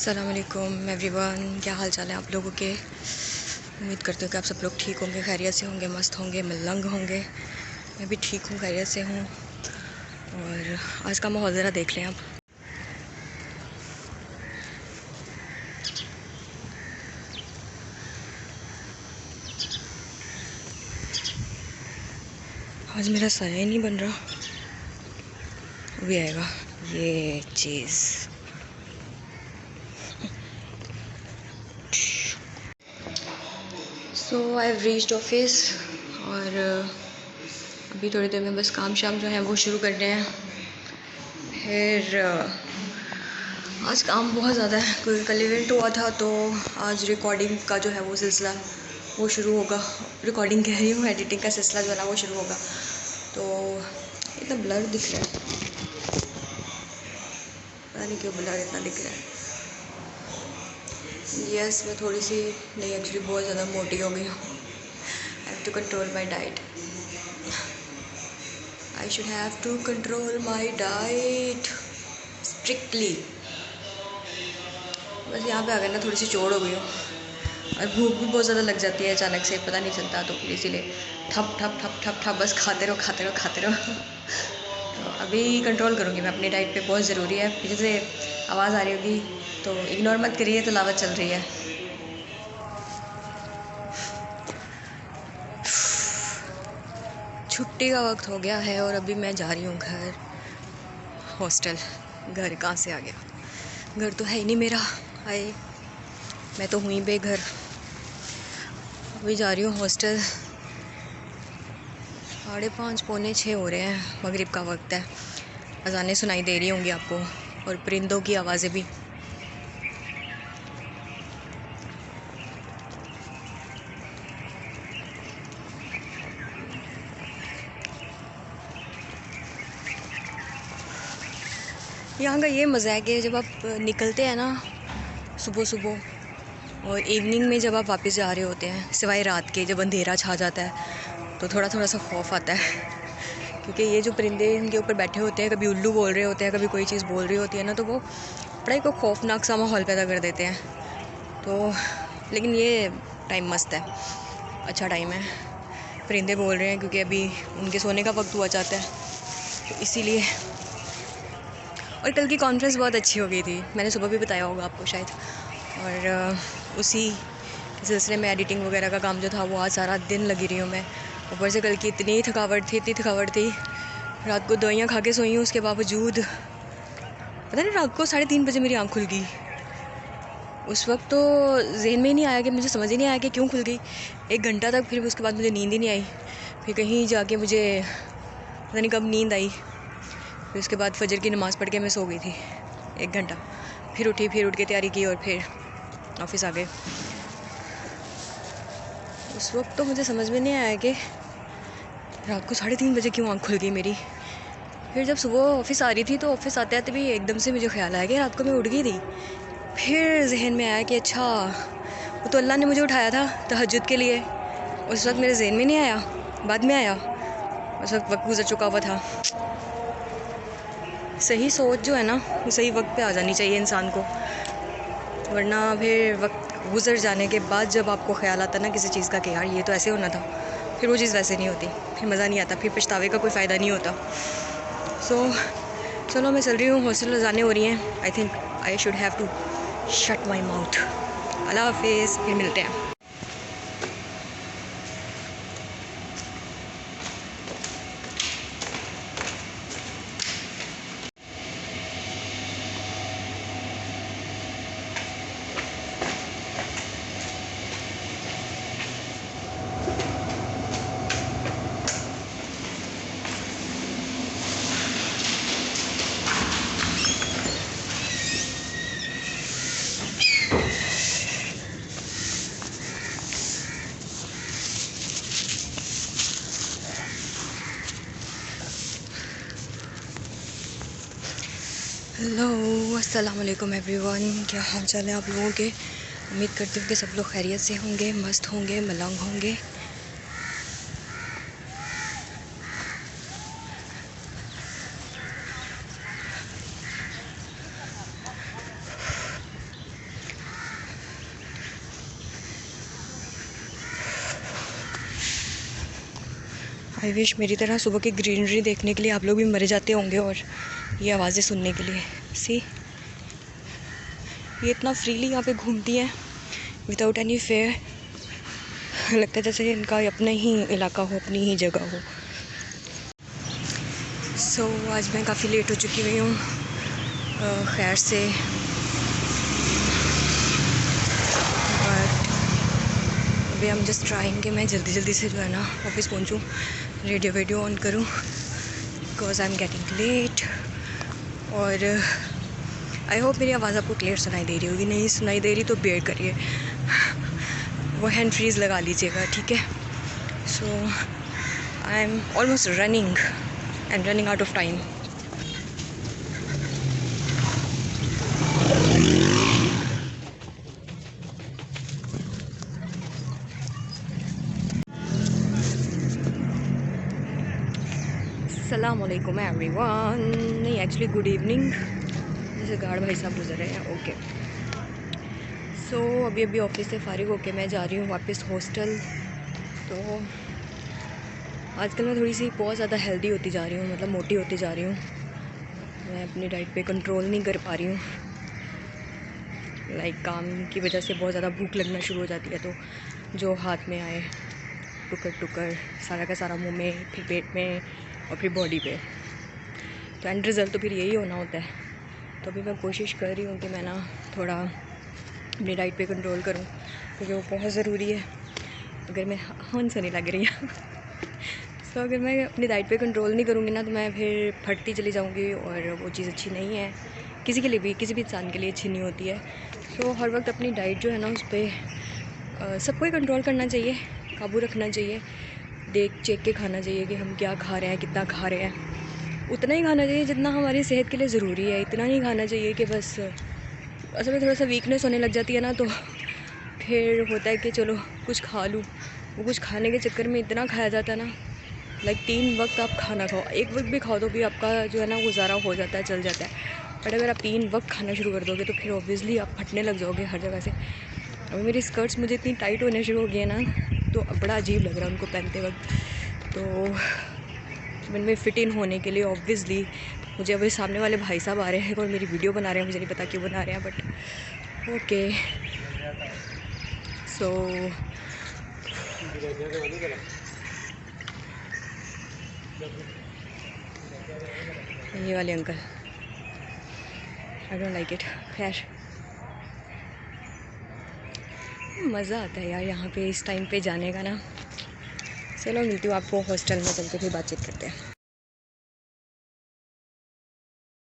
अस्सलाम वालेकुम एवरीवन, क्या हाल चाल है आप लोगों के। उम्मीद करती हूँ कि आप सब लोग ठीक होंगे, खैरियत से होंगे, मस्त होंगे, मलंग होंगे। मैं भी ठीक हूँ, खैरियत से हूँ। और आज का माहौल ज़रा देख लें आप। आज मेरा साया ही नहीं बन रहा, अभी आएगा ये चीज़। सो आई हैव रीच्ड ऑफिस और अभी थोड़ी देर में बस काम शाम जो है वो शुरू कर रहे हैं। फिर आज काम बहुत ज़्यादा है, कोई कल इवेंट हुआ था तो आज रिकॉर्डिंग का जो है वो सिलसिला वो शुरू होगा। रिकॉर्डिंग कह रही हूँ, एडिटिंग का सिलसिला जो है ना वो शुरू होगा। तो इतना ब्लर दिख रहा है, पता नहीं क्यों ब्लर इतना दिख रहा है। यस, मैं थोड़ी सी नहीं, एक्चुअली बहुत ज़्यादा मोटी हो गई हूँ। I have to control my diet. I should have to control my diet strictly. बस यहाँ पे आ गए ना, थोड़ी सी चोट हो गई हूँ और भूख भी बहुत ज़्यादा लग जाती है अचानक से, पता नहीं चलता। तो फिर इसीलिए ठप ठप ठप ठप ठप बस खाते रहो खाते रहो खाते रहो। तो अभी कंट्रोल करूँगी मैं अपनी डाइट पे, बहुत ज़रूरी है। पीछे से आवाज़ आ रही होगी तो इग्नोर मत करिए, तिलावत चल रही है। छुट्टी का वक्त हो गया है और अभी मैं जा रही हूँ घर, हॉस्टल। घर कहाँ से आ गया, घर तो है ही नहीं मेरा। हाय, मैं तो हुई बेघर। अभी जा रही हूँ हॉस्टल। 5:30 पौने 6 हो रहे हैं, मगरिब का वक्त है। अज़ानें सुनाई दे रही होंगी आपको और परिंदों की आवाज़ें भी। यहाँ का ये मज़ा है कि जब आप निकलते हैं ना सुबह सुबह और इवनिंग में जब आप वापस जा रहे होते हैं, सिवाय रात के जब अंधेरा छा जाता है तो थोड़ा थोड़ा सा खौफ आता है। क्योंकि ये जो परिंदे इनके ऊपर बैठे होते हैं, कभी उल्लू बोल रहे होते हैं, कभी कोई चीज़ बोल रही होती है ना, तो वो बड़ा ही को खौफनाक सा माहौल पैदा कर देते हैं। तो लेकिन ये टाइम मस्त है, अच्छा टाइम है। परिंदे बोल रहे हैं क्योंकि अभी उनके सोने का वक्त हुआ चाहता है, तो इसीलिए। और कल की कॉन्फ्रेंस बहुत अच्छी हो गई थी, मैंने सुबह भी बताया होगा आपको शायद। और उसी सिलसिले में एडिटिंग वगैरह का काम जो था वो आज सारा दिन लगी रही हूँ मैं। ऊपर से कल की इतनी थकावट थी। रात को दवाइयाँ खा के सोई हूँ, उसके बावजूद पता नहीं रात को 3:30 बजे मेरी आँख खुल गई। उस वक्त तो जहन में ही नहीं आया, कि मुझे समझ ही नहीं आया कि क्यों खुल गई। 1 घंटा तक फिर उसके बाद मुझे नींद ही नहीं आई। फिर कहीं जाके मुझे पता नहीं कब नींद आई। फिर उसके बाद फजर की नमाज़ पढ़ के मैं सो गई थी 1 घंटा। फिर उठी, फिर उठ के तैयारी की और फिर ऑफिस आ गए। उस वक्त तो मुझे समझ में नहीं आया कि रात को 3:30 बजे क्यों आँख खुल गई मेरी। फिर जब सुबह ऑफिस आ रही थी तो ऑफिस आते आते भी एकदम से मुझे ख्याल आया कि रात को मैं उठ गई थी। फिर जहन में आया कि अच्छा, वो तो अल्लाह ने मुझे उठाया था तहज्जुद के लिए। उस वक्त मेरे जहन में नहीं आया, बाद में आया। उस वक्त गुजर चुका हुआ था। सही सोच जो है ना वो सही वक्त पे आ जानी चाहिए इंसान को, वरना फिर वक्त गुजर जाने के बाद जब आपको ख्याल आता ना किसी चीज़ का कि यार ये तो ऐसे होना था, फिर वो चीज़ वैसे नहीं होती, फिर मज़ा नहीं आता, फिर पछतावे का कोई फ़ायदा नहीं होता। सो चलो मैं चल रही हूँ, हॉस्टल जाने हो रही हैं। I think I should have to shut my mouth. अल्लाह हाफिज़, फिर मिलते हैं। हेलो, अस्सलाम वालेकुम एवरीवन, क्या हाल चाल है आप लोगों के। उम्मीद करती हूँ कि सब लोग खैरियत से होंगे, मस्त होंगे, मलंग होंगे। आई विश मेरी तरह सुबह की ग्रीनरी देखने के लिए आप लोग भी मरे जाते होंगे और ये आवाज़ें सुनने के लिए। सी, ये इतना फ्रीली यहाँ पे घूमती हैं विदाउट एनी फेयर। लगता है जैसे इनका अपना ही इलाका हो, अपनी ही जगह हो। सो आज मैं काफ़ी लेट हो चुकी हुई हूँ खैर से, बट अभी हम जस्ट ट्राइंग कि मैं जल्दी से जो है ना ऑफिस पहुँचूँ, रेडियो वीडियो ऑन करूँ because I am getting late. और आई होप मेरी आवाज़ आपको क्लियर सुनाई दे रही होगी। नहीं सुनाई दे रही तो बेयर करिए, वो हैंड फ्रीज़ लगा लीजिएगा, ठीक है। So I am almost running and running out of time. अस्सलाम वालेकुम एवरीवन, नहीं एक्चुअली गुड इवनिंग, जैसे गार्ड भाई साहब गुजर रहे हैं। ओके, सो अभी ऑफिस से फारिग होके मैं जा रही हूँ वापस हॉस्टल। तो आजकल मैं थोड़ी सी बहुत ज़्यादा हेल्दी होती जा रही हूँ, मतलब मोटी होती जा रही हूँ। मैं अपनी डाइट पे कंट्रोल नहीं कर पा रही हूँ। लाइक काम की वजह से बहुत ज़्यादा भूख लगना शुरू हो जाती है, तो जो हाथ में आए टुकर सारा का सारा मुंह में, फिर पेट में और फिर बॉडी पे। तो एंड रिज़ल्ट तो फिर यही होना होता है। तो अभी मैं कोशिश कर रही हूँ कि मैं ना थोड़ा अपनी डाइट पे कंट्रोल करूँ, क्योंकि वो बहुत ज़रूरी है। अगर मैं हन से नहीं लग रही है तो अगर मैं अपनी डाइट पे कंट्रोल नहीं करूँगी ना, तो मैं फिर फटती चली जाऊँगी और वो चीज़ अच्छी नहीं है। किसी के लिए भी, किसी भी इंसान के लिए अच्छी नहीं होती है। तो हर वक्त अपनी डाइट जो है ना उस पर सबको ही कंट्रोल करना चाहिए, काबू रखना चाहिए, देख चेक के खाना चाहिए कि हम क्या खा रहे हैं, कितना खा रहे हैं। उतना ही खाना चाहिए जितना हमारी सेहत के लिए ज़रूरी है। इतना नहीं खाना चाहिए कि बस असल में थोड़ा सा वीकनेस होने लग जाती है ना, तो फिर होता है कि चलो कुछ खा लूँ। वो कुछ खाने के चक्कर में इतना खाया जाता है ना, लाइक 3 वक्त आप खाना खाओ, एक वक्त भी खाओ तो भी आपका जो है ना गुजारा हो जाता है, चल जाता है। बट अगर आप 3 वक्त खाना शुरू कर दोगे तो फिर ऑब्वियसली आप फटने लग जाओगे हर जगह से। अभी मेरी स्कर्ट्स मुझे इतनी टाइट होने शुरू हो गई है ना, तो बड़ा अजीब लग रहा है उनको पहनते वक्त। तो इनमें फ़िट इन होने के लिए ऑब्वियसली मुझे अभी सामने वाले भाई साहब आ रहे हैं और मेरी वीडियो बना रहे हैं, मुझे नहीं पता क्यों बना रहे हैं, बट ओके। सो ये वाले uncle, I don't like it. खैर मज़ा आता है यार यहाँ पे इस टाइम पे जाने का ना। चलो मिलती हूँ आपको हॉस्टल में, चल के फिर बातचीत करते हैं।